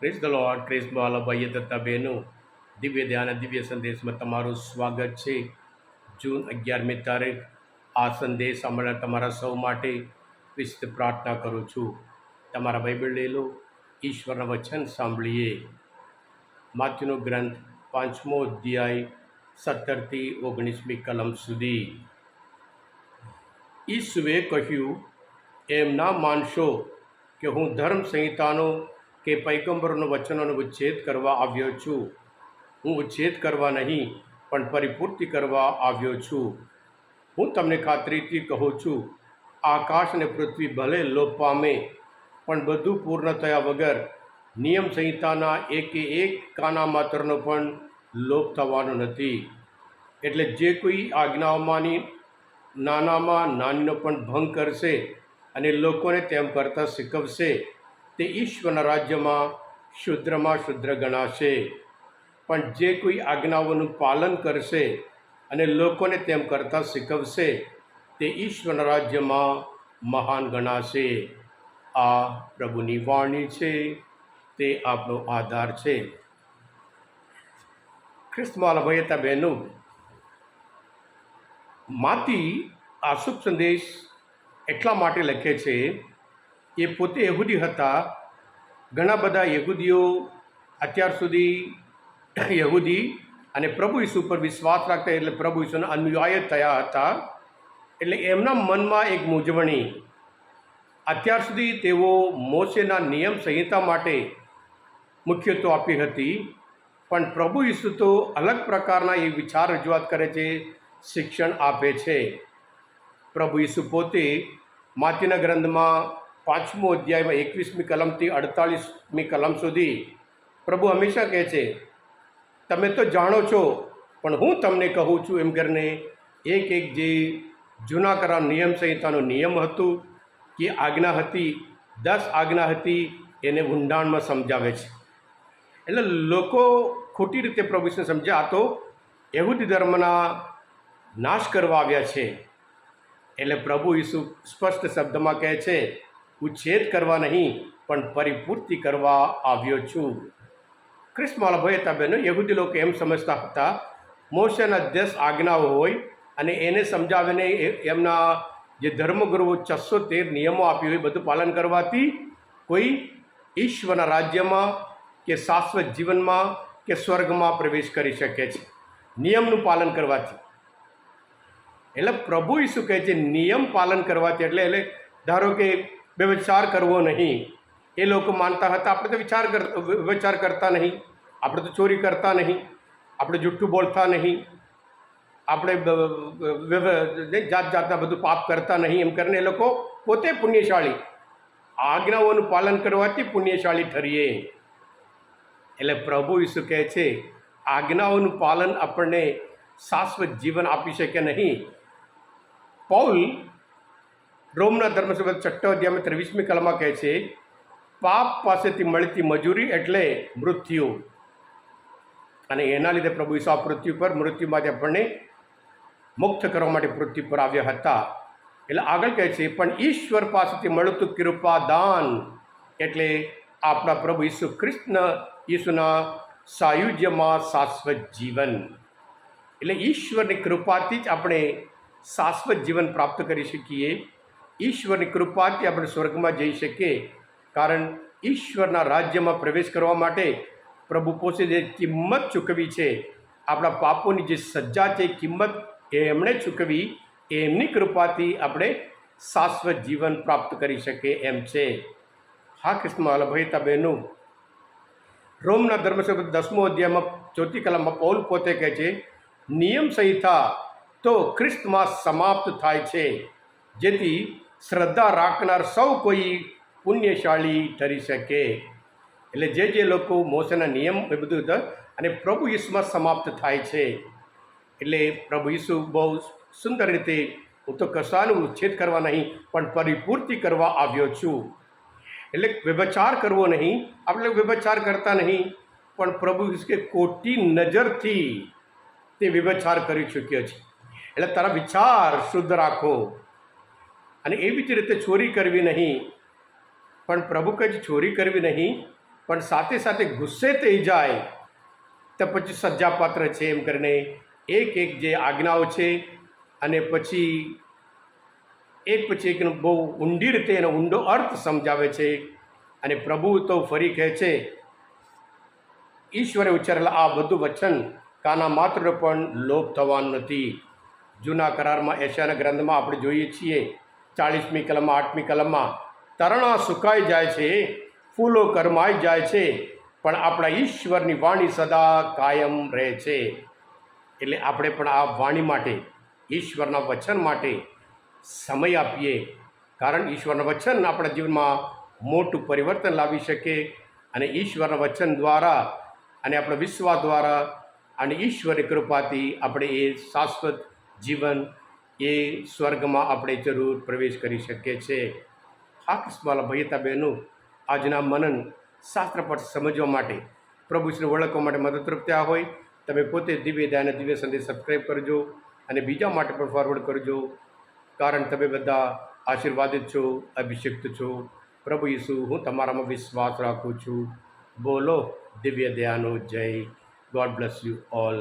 Praise the lord, praise વાલા ભાઈએ તથા બહેનો, દિવ્ય ધ્યાન અને દિવ્ય સંદેશમાં તમારું સ્વાગત છે. જૂન 11મી તારીખ આ સંદેશ સાંભળનાર તમારા સૌ માટે વિશેષ પ્રાર્થના કરું છું. તમારા બાઇબલ લઈ લો, ઈશ્વરના વચન સાંભળીએ. માથ્યુનો ગ્રંથ 5મો અધ્યાય 17થી 19મી કલમ સુધી. ઈસુએ કહ્યું, એમ ના માનશો કે હું ધર્મ સંહિતાનો કે પૈગંબરોનો વચનોનો ઉચ્છેદ કરવા આવ્યો છું. હું ઉચ્છેદ કરવા નહીં, પણ પરિપૂર્તિ કરવા આવ્યો છું. હું તમને ખાતરીથી કહું છું, આકાશ અને પૃથ્વી ભલે લોપ પામે, પણ બધું પૂર્ણ થયા વગર નિયમ સંહિતાના એકે એક કાના માત્રનો પણ લોપ થવાનો નથી. એટલે જે કોઈ આજ્ઞાઓમાંની નાનામાં નાનીનો પણ ભંગ કરશે અને લોકોને તેમ કરતાં શીખવશે, તે ઈશ્વરના રાજ્યમાં શુદ્રમાં શુદ્ર ગણાશે. પણ જે કોઈ આજ્ઞાઓનું પાલન કરશે અને લોકોને તેમ કરતાં શીખવશે, તે ઈશ્વરના રાજ્યમાં મહાન ગણાશે. આ પ્રભુની વાણી છે, તે આપણો આધાર છે. ખ્રિસ્તમાં ભાઈતા બહેનો, માથી આ શુભ સંદેશ એટલા માટે લખે છે, એ પોતે યહૂદી હતા. ઘણા બધા યહૂદીઓ અત્યાર સુધી યહૂદી અને પ્રભુ ઈસુ પર વિશ્વાસ રાખતા, એટલે પ્રભુ ઈસુના અનુયાયી થયા હતા. એટલે એમના મનમાં એક મૂંઝવણી. અત્યાર સુધી તેઓ મોશેના નિયમ સંહિતા માટે મુખ્યત્વ આપી હતી, પણ પ્રભુ ઈસુ તો અલગ પ્રકારના એ વિચાર રજૂઆત કરે છે, શિક્ષણ આપે છે. પ્રભુ ઈસુ પોતે માથ્યુના ગ્રંથમાં 5મો અધ્યાયમાં 21મી કલમથી 48મી કલમ સુધી પ્રભુ હંમેશા કહે છે, તમે તો જાણો છો, પણ હું તમને કહું છું, એમ કરીને એક એક જે જૂના કરા નિયમ સંહિતાનો નિયમ હતું, કે આજ્ઞા હતી, 10 આજ્ઞા હતી, એને ઊંડાણમાં સમજાવે છે. એટલે લોકો ખોટી રીતે પ્રભુ ઈસુને સમજ્યા, આ તો યહૂદી ધર્મના નાશ કરવા આવ્યા છે. એટલે પ્રભુ ઈસુ સ્પષ્ટ શબ્દમાં કહે છે, ઉચ્છેદ કરવા નહીં, પણ પરિપૂર્તિ કરવા આવ્યો છું. ખ્રિસ્તમાં ભયતા બહેનો, યહૂદી લોકો એમ સમજતા હતા, મોશેના 10 આજ્ઞાઓ હોય અને એને સમજાવીને એમના જે ધર્મગુરુઓ 613 નિયમો આપ્યું હોય, બધું પાલન કરવાથી કોઈ ઈશ્વરના રાજ્યમાં કે શાશ્વત જીવનમાં કે સ્વર્ગમાં પ્રવેશ કરી શકે છે, નિયમનું પાલન કરવાથી. એટલે પ્રભુ ઈસુ કહે છે, નિયમ પાલન કરવાથી. એટલે ધારો કે વ્યભિચાર કરવો નહીં. એ લોકો માનતા હતા, આપણે તો વિચાર કરતા નહીં, આપણે તો ચોરી કરતા નહીં, આપણે જુઠ્ઠું બોલતા નહીં, આપણે જાત જાતના બધું પાપ કરતા નહીં, એમ કરીને એ લોકો પોતે પુણ્યશાળી, આજ્ઞાઓનું પાલન કરવાથી પુણ્યશાળી ઠરીએ. એટલે પ્રભુ ઈસુ કહે છે, આજ્ઞાઓનું પાલન આપણને શાશ્વત જીવન આપી શકે નહીં. પૌલ રોમના ધર્મસભા 6ઠ્ઠો અધ્યાયમાં 23મી કલમમાં કહે છે, પાપ પાસેથી મળતી મજૂરી એટલે મૃત્યુ, અને એના લીધે પ્રભુ ઈસુ આ મૃત્યુમાંથી આપણને મુક્ત કરવા માટે પૃથ્વી પર આવ્યા હતા. એટલે આગળ કહે છે, પણ ઈશ્વર પાસેથી મળતું કૃપાદાન એટલે આપણા પ્રભુ ઈસુના સાયુજ્યમાં શાશ્વત જીવન. એટલે ઈશ્વરની કૃપાથી જ આપણે શાશ્વત જીવન પ્રાપ્ત કરી શકીએ. ઈશ્વરની કૃપાથી આપણે સ્વર્ગમાં જઈ શકીએ. કારણ ઈશ્વરના રાજ્યમાં પ્રવેશ કરવા માટે પ્રભુ પોતે જે કિંમત ચૂકવી છે, આપણા પાપોની જે સજા છે, કિંમત એમણે ચૂકવી, એમની કૃપાથી આપણે શાશ્વત જીવન પ્રાપ્ત કરી શકીએ એમ છે. હા ખ્રિસ્તમાં ભાઈતા બહેનો, રોમના ધર્મસભા 10મો અધ્યાયમાં 4મી કલમમાં પૌલ પોતે કહે છે, નિયમ સંહિતા તો ખ્રિસ્તમાં સમાપ્ત થાય છે, જેથી શ્રદ્ધા રાખનાર સૌ કોઈ પુણ્યશાળી ઠરી શકે. એટલે જે લોકો મોશેના નિયમ એ બધું હતું, અને પ્રભુ ઈસુમાં સમાપ્ત થાય છે. એટલે પ્રભુ ઈસુ બહુ સુંદર રીતે, હું તો કશાનું ઉચ્છેદ કરવા નહીં, પણ પરિપૂર્તિ કરવા આવ્યો છું. એટલે વ્યભિચાર કરવો નહીં, આપણે વ્યભિચાર કરતા નહીં, પણ પ્રભુ ઈસુ કે ખોટી નજરથી તે વ્યભિચાર કરી ચૂક્યો છે. એટલે તારા વિચાર શુદ્ધ રાખો. અને એવી જ રીતે ચોરી કરવી નહીં, પણ પ્રભુ કહે છે ચોરી કરવી નહીં, પણ સાથે સાથે ગુસ્સે થઈ જાય તો પછી સજાપાત્ર છે એમ કરીને એક એક જે આજ્ઞાઓ છે અને પછી એક પછી એકનો બહુ ઊંડી રીતે એનો ઊંડો અર્થ સમજાવે છે. અને પ્રભુ તો ફરી કહે છે, ઈશ્વરે ઉચ્ચારેલા આ બધું વચન કાના માત્ર પણ લોપ થવાનું નથી. જૂના કરારમાં એશિયાના ગ્રંથમાં આપણે જોઈએ છીએ 40મી કલમમાં 8મી કલમમાં, તરણા સુકાઈ જાય છે, ફૂલો કરમાઈ જાય છે, પણ આપણા ઈશ્વરની વાણી સદા કાયમ રહે છે. એટલે આપણે પણ આ વાણી માટે, ઈશ્વરના વચન માટે સમય આપીએ, કારણ ઈશ્વરના વચન આપણા જીવનમાં મોટું પરિવર્તન લાવી શકે. અને ઈશ્વરના વચન દ્વારા અને આપણા વિશ્વાસ દ્વારા અને ઈશ્વરની કૃપાથી આપણે એ શાશ્વત જીવન, એ સ્વર્ગમાં આપણે જરૂર પ્રવેશ કરી શકીએ છીએ. હા કિસ્માલા ભૈયતા બહેનો, આજના મનન શાસ્ત્ર પર સમજવા માટે, પ્રભુશ્રી ઓળખવા માટે મદદરૂપ થયા હોય, તમે પોતે દિવ્ય ધ્યાન દિવ્ય સંદેશ સબસ્ક્રાઈબ કરજો અને બીજા માટે પણ ફોરવર્ડ કરજો, કારણ તમે બધા આશીર્વાદિત છો, અભિષિક્ત છો. પ્રભુ ઈસુ, હું તમારામાં વિશ્વાસ રાખું છું. બોલો દિવ્ય દયાનો જય. God bless you all.